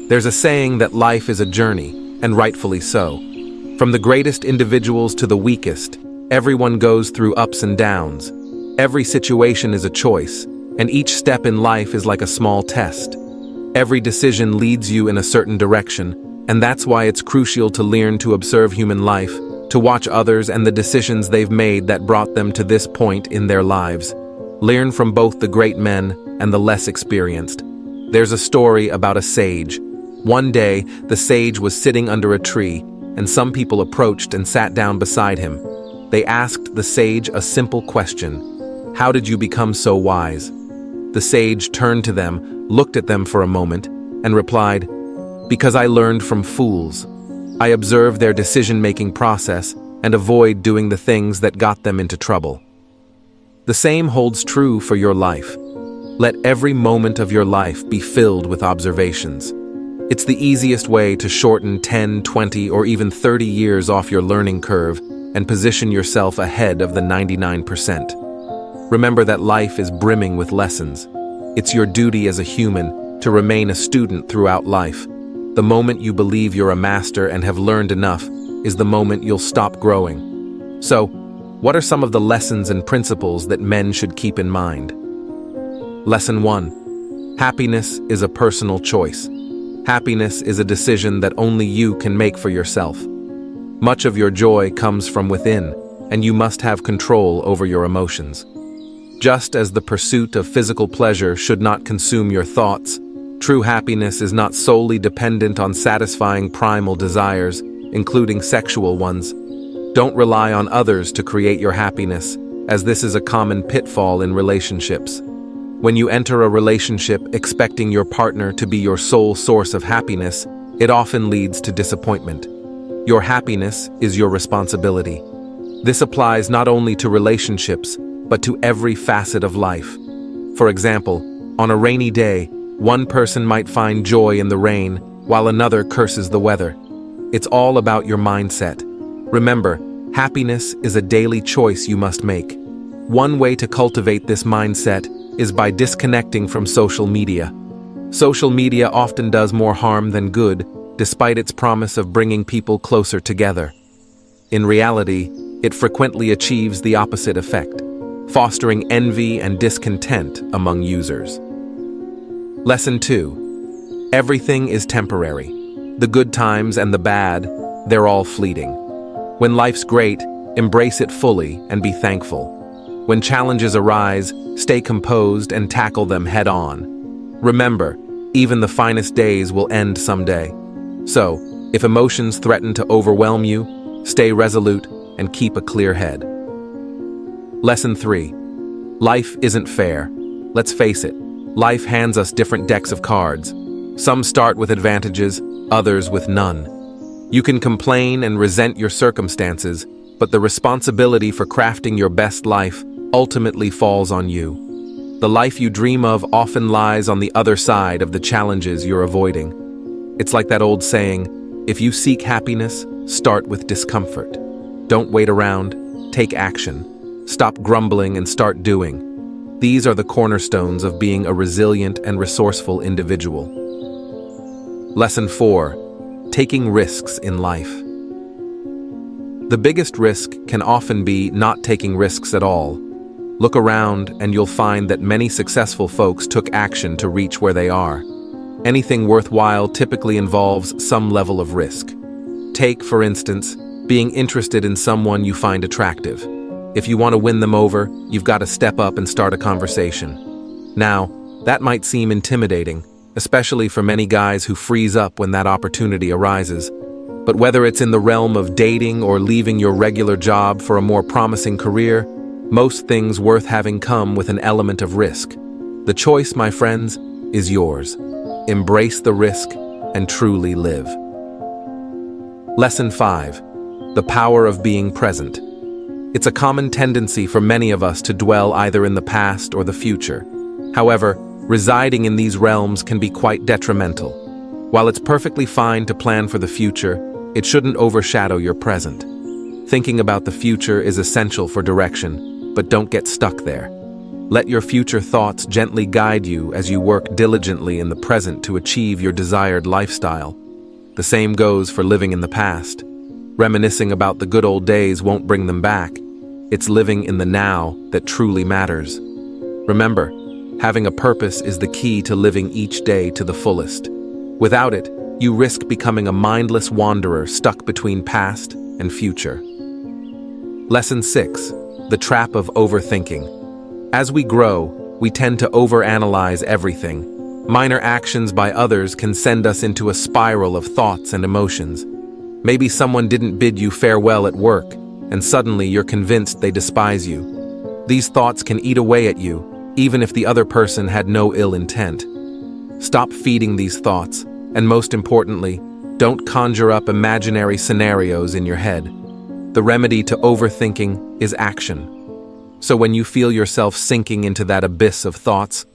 There's a saying that life is a journey, and rightfully so. From the greatest individuals to the weakest, everyone goes through ups and downs. Every situation is a choice, and each step in life is like a small test. Every decision leads you in a certain direction, and that's why it's crucial to learn to observe human life, to watch others and the decisions they've made that brought them to this point in their lives. Learn from both the great men and the less experienced. There's a story about a sage. One day, the sage was sitting under a tree, and some people approached and sat down beside him. They asked the sage a simple question: "How did you become so wise?" The sage turned to them, looked at them for a moment, and replied, "Because I learned from fools. I observe their decision-making process and avoid doing the things that got them into trouble." The same holds true for your life. Let every moment of your life be filled with observations. It's the easiest way to shorten 10, 20, or even 30 years off your learning curve and position yourself ahead of the 99%. Remember that life is brimming with lessons. It's your duty as a human to remain a student throughout life. The moment you believe you're a master and have learned enough is the moment you'll stop growing. So, what are some of the lessons and principles that men should keep in mind? Lesson 1. Happiness is a personal choice. Happiness is a decision that only you can make for yourself. Much of your joy comes from within, and you must have control over your emotions. Just as the pursuit of physical pleasure should not consume your thoughts, true happiness is not solely dependent on satisfying primal desires, including sexual ones. Don't rely on others to create your happiness, as this is a common pitfall in relationships. When you enter a relationship expecting your partner to be your sole source of happiness, it often leads to disappointment. Your happiness is your responsibility. This applies not only to relationships, but to every facet of life. For example, on a rainy day, one person might find joy in the rain, while another curses the weather. It's all about your mindset. Remember, happiness is a daily choice you must make. One way to cultivate this mindset is by disconnecting from social media. Social media often does more harm than good, despite its promise of bringing people closer together. In reality, it frequently achieves the opposite effect, fostering envy and discontent among users. Lesson 2. Everything is temporary. The good times and the bad, they're all fleeting. When life's great, embrace it fully and be thankful. When challenges arise, stay composed and tackle them head-on. Remember, even the finest days will end someday. So, if emotions threaten to overwhelm you, stay resolute and keep a clear head. Lesson 3. Life isn't fair. Let's face it, life hands us different decks of cards. Some start with advantages, others with none. You can complain and resent your circumstances, but the responsibility for crafting your best life ultimately falls on you. The life you dream of often lies on the other side of the challenges you're avoiding. It's like that old saying, if you seek happiness, start with discomfort. Don't wait around, take action. Stop grumbling and start doing. These are the cornerstones of being a resilient and resourceful individual. Lesson 4. Taking risks in life. The biggest risk can often be not taking risks at all. Look around and you'll find that many successful folks took action to reach where they are. Anything worthwhile typically involves some level of risk. Take, for instance, being interested in someone you find attractive. If you want to win them over, you've got to step up and start a conversation. Now, that might seem intimidating, especially for many guys who freeze up when that opportunity arises. But whether it's in the realm of dating or leaving your regular job for a more promising career, most things worth having come with an element of risk. The choice, my friends, is yours. Embrace the risk and truly live. Lesson 5. The power of being present. It's a common tendency for many of us to dwell either in the past or the future. However, residing in these realms can be quite detrimental. While it's perfectly fine to plan for the future, it shouldn't overshadow your present. Thinking about the future is essential for direction, but don't get stuck there. Let your future thoughts gently guide you as you work diligently in the present to achieve your desired lifestyle. The same goes for living in the past. Reminiscing about the good old days won't bring them back. It's living in the now that truly matters. Remember, having a purpose is the key to living each day to the fullest. Without it, you risk becoming a mindless wanderer stuck between past and future. Lesson 6. The trap of overthinking. As we grow, we tend to overanalyze everything. Minor actions by others can send us into a spiral of thoughts and emotions. Maybe someone didn't bid you farewell at work, and suddenly you're convinced they despise you. These thoughts can eat away at you, even if the other person had no ill intent. Stop feeding these thoughts, and most importantly, don't conjure up imaginary scenarios in your head. The remedy to overthinking is action. So when you feel yourself sinking into that abyss of thoughts,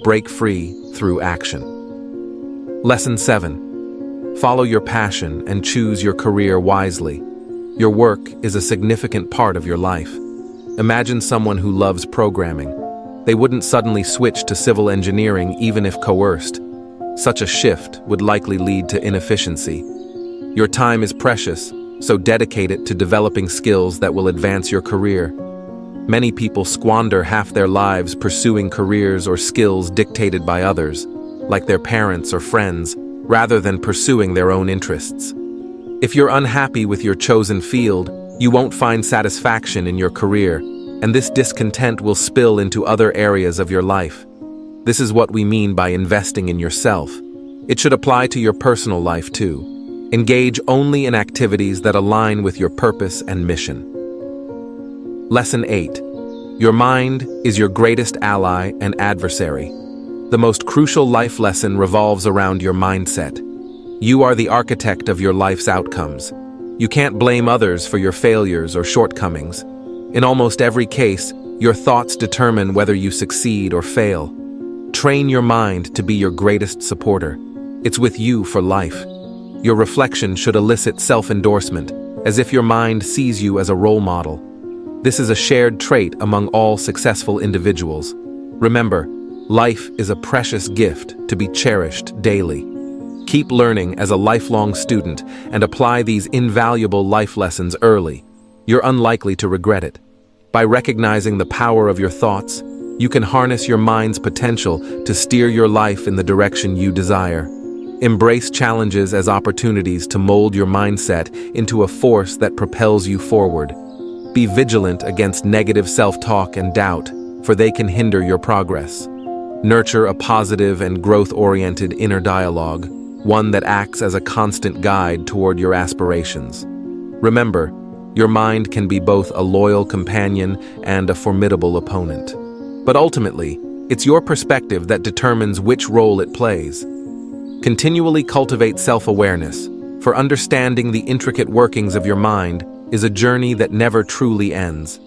break free through action. Lesson 7. Follow your passion and choose your career wisely. Your work is a significant part of your life. Imagine someone who loves programming. They wouldn't suddenly switch to civil engineering even if coerced. Such a shift would likely lead to inefficiency. Your time is precious, so dedicate it to developing skills that will advance your career. Many people squander half their lives pursuing careers or skills dictated by others, like their parents or friends, rather than pursuing their own interests. If you're unhappy with your chosen field, you won't find satisfaction in your career, and this discontent will spill into other areas of your life. This is what we mean by investing in yourself. It should apply to your personal life too. Engage only in activities that align with your purpose and mission. Lesson 8. Your mind is your greatest ally and adversary. The most crucial life lesson revolves around your mindset. You are the architect of your life's outcomes. You can't blame others for your failures or shortcomings. In almost every case, your thoughts determine whether you succeed or fail. Train your mind to be your greatest supporter. It's with you for life. Your reflection should elicit self-endorsement, as if your mind sees you as a role model. This is a shared trait among all successful individuals. Remember, life is a precious gift to be cherished daily. Keep learning as a lifelong student and apply these invaluable life lessons early. You're unlikely to regret it. By recognizing the power of your thoughts, you can harness your mind's potential to steer your life in the direction you desire. Embrace challenges as opportunities to mold your mindset into a force that propels you forward. Be vigilant against negative self-talk and doubt, for they can hinder your progress. Nurture a positive and growth-oriented inner dialogue, one that acts as a constant guide toward your aspirations. Remember, your mind can be both a loyal companion and a formidable opponent. But ultimately, it's your perspective that determines which role it plays. Continually cultivate self-awareness, for understanding the intricate workings of your mind is a journey that never truly ends.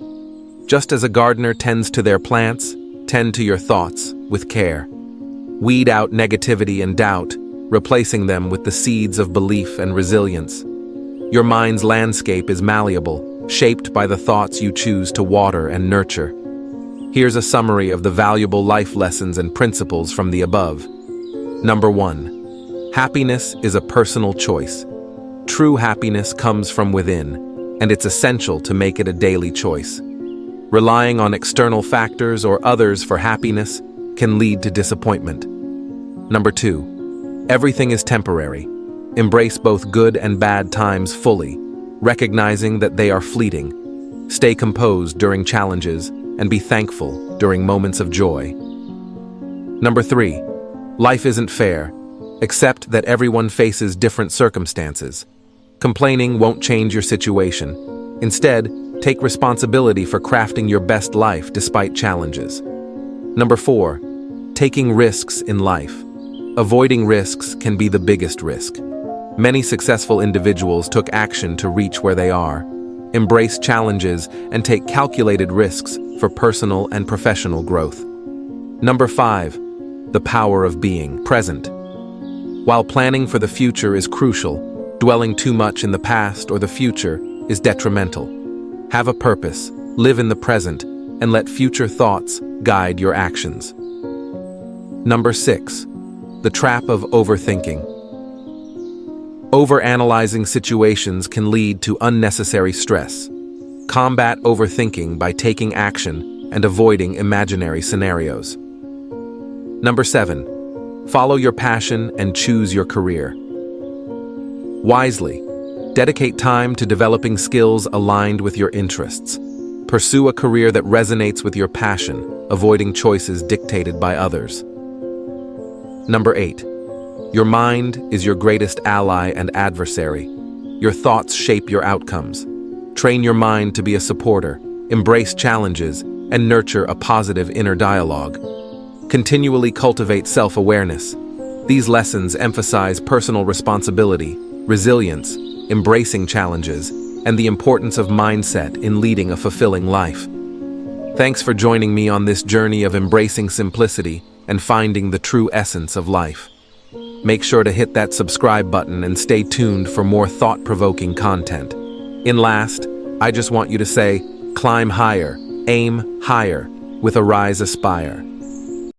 Just as a gardener tends to their plants, tend to your thoughts with care. Weed out negativity and doubt, replacing them with the seeds of belief and resilience. Your mind's landscape is malleable, shaped by the thoughts you choose to water and nurture. Here's a summary of the valuable life lessons and principles from the above. Number 1. Happiness is a personal choice. True happiness comes from within, and it's essential to make it a daily choice. Relying on external factors or others for happiness can lead to disappointment. Number 2. Everything is temporary. Embrace both good and bad times fully, recognizing that they are fleeting. Stay composed during challenges and be thankful during moments of joy. Number 3. Life isn't fair. Accept that everyone faces different circumstances. Complaining won't change your situation. Instead, take responsibility for crafting your best life despite challenges. Number 4. Taking risks in life. Avoiding risks can be the biggest risk. Many successful individuals took action to reach where they are. Embrace challenges and take calculated risks for personal and professional growth. Number 5. The power of being present. While planning for the future is crucial, dwelling too much in the past or the future is detrimental. Have a purpose, live in the present, and let future thoughts guide your actions. Number 6. The trap of overthinking. Overanalyzing situations can lead to unnecessary stress. Combat overthinking by taking action and avoiding imaginary scenarios. Number 7. Follow your passion and choose your career. Wisely, dedicate time to developing skills aligned with your interests. Pursue a career that resonates with your passion, avoiding choices dictated by others. Number 8. Your mind is your greatest ally and adversary. Your thoughts shape your outcomes. Train your mind to be a supporter, embrace challenges, and nurture a positive inner dialogue. Continually cultivate self-awareness. These lessons emphasize personal responsibility, resilience, embracing challenges, and the importance of mindset in leading a fulfilling life. Thanks for joining me on this journey of embracing simplicity and finding the true essence of life. Make sure to hit that subscribe button and stay tuned for more thought-provoking content. In last, I just want you to say, climb higher, aim higher, with a rise aspire.